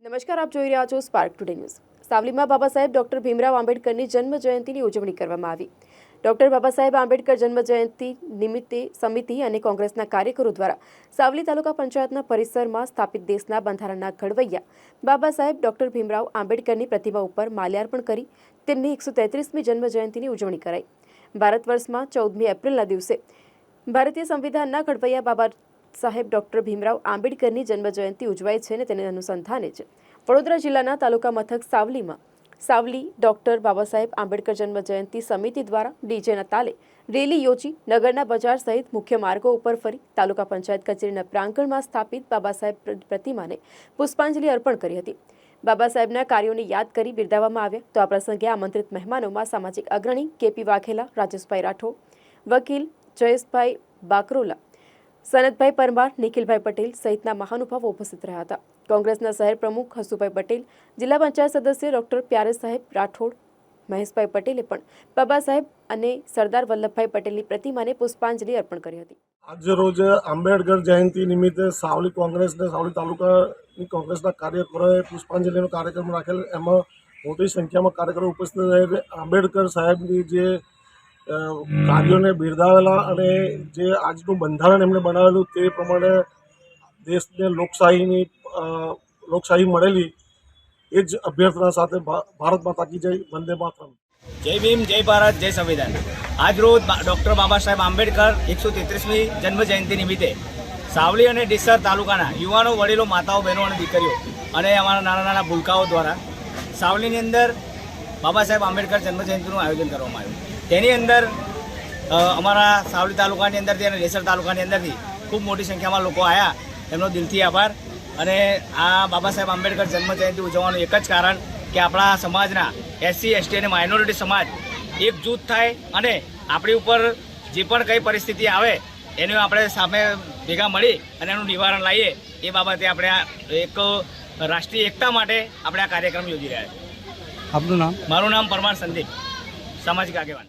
નમસ્કાર, આપ જોઈ રહ્યા છો spark today news. સાવલીમાં Baba Saheb doctor Bhimrao આંબેડકરની જન્મ જયંતિની ઉજવણી કરવામાં આવી। ડોક્ટર બાબા સાહેબ આંબેડકર જન્મ જયંતિ નિમિત્તે સમિતિ અને કોંગ્રેસના કાર્યકરો દ્વારા સાવલી તાલુકા પંચાયતના પરિસરમાં સ્થાપિત દેશના બંધારણના ઘડવૈયા બાબા સાહેબ ડોક્ટર ભીમરાવ આંબેડકરની પ્રતિમા ઉપર માલ્યાર્પણ કરી તેમની 133મી જન્મ જયંતિની ઉજવણી કરાઈ। ભારત વર્ષમાં 14મી એપ્રિલના દિવસે ભારતીય સંવિધાનના ઘડવૈયા બાબા સાહેબ ડોક્ટર ભીમરાવ આંબેડકરની જન્મ જયંતિ ઉજવાય છે અને તેને અનુસંધાને જ વડોદરા જિલ્લાના તાલુકા મથક સાવલીમાં સાવલી ડોક્ટર બાબા સાહેબ આંબેડકર જન્મ જયંતિ સમિતિ દ્વારા ડીજેના તાલે રેલી યોજી નગરના બજાર સહિત મુખ્ય માર્ગો ઉપર ફરી તાલુકા પંચાયત કચેરીના પ્રાંગણમાં સ્થાપિત બાબા સાહેબ પ્રતિમાને પુષ્પાંજલિ અર્પણ કરી હતી। બાબા સાહેબના કાર્યોને યાદ કરી બિરદાવવામાં આવ્યા। તો આ પ્રસંગે આમંત્રિત મહેમાનોમાં સામાજિક અગ્રણી કેપી વાઘેલા, રાજેશભાઈ રાઠોડ, વકીલ જયેશભાઈ બાકરોલા, સનતભાઈ પરમાર, નિખિલભાઈ પટેલ સહિતના મહાનુભાવો ઉપસ્થિત રહ્યા હતા। કોંગ્રેસના શહેર પ્રમુખ હસુભાઈ પટેલ, જિલ્લા પંચાયત સદસ્ય ડોક્ટર પ્યારે સાહેબ રાઠોડ, મહેશભાઈ પટેલે પણ બાબા સાહેબ અને સરદાર વલ્લભભાઈ પટેલની પ્રતિમાને પુષ્પાંજલિ અર્પણ કરી હતી। आज रोज आंबेडकर जयंती निमित्ते सावली कांग्रेस ने सावली तालुका कांग्रेसना कार्यकरोए पुष्पांजलिનો कार्यक्रम राखेल। एमां मोटी संख्यामां कार्यकरो उपस्थित रहे। आंबेडकर साहेबनी जे कार्योने बिरदावेला અને જે આજનું બંધારણ એમણે બનાવેલું તે પ્રમાણે દેશને લોકશાહી મળેલી એ જ અભ્યર્થના સાથે ભારત માતા કી જય, વંદે માતરમ। जय भीम, जय भारत, जय संविधान। आज रोज डॉक्टर बाबा साहेब आंबेडकर 133મી जन्म जयंति निमित्ते सावली और डिसर तालुकाना युवाओं, वडीलों, माताओं, बहनों और दीकरीओ और अमरा नाना नाना भूलकाओं द्वारा सावली अंदर बाबा साहेब आंबेडकर जन्म जयंतीનું आयोजन કરવામાં આવ્યું। તેની અંદર અમારા સાવલી તાલુકાની અંદરથી અને ડેસર તાલુકાની અંદરથી ખૂબ મોટી સંખ્યામાં લોકો આવ્યા। એમનો દિલથી આભાર। અને આ બાબા સાહેબ આંબેડકર જન્મ જયંતિ ઉજવવાનું એક જ કારણ કે આપણા સમાજના SC, ST અને માઇનોરિટી સમાજ એકજૂથ થાય અને આપણી ઉપર જે પણ કંઈ પરિસ્થિતિ આવે એનું આપણે સામે ભેગા મળી અને એનું નિવારણ લાવીએ એ બાબતે આપણે આ એક રાષ્ટ્રીય એકતા માટે આપણે આ કાર્યક્રમ યોજી રહ્યા છીએ। આપનું નામ? મારું નામ પરમાર સંદીપ, સામાજિક આગેવાન।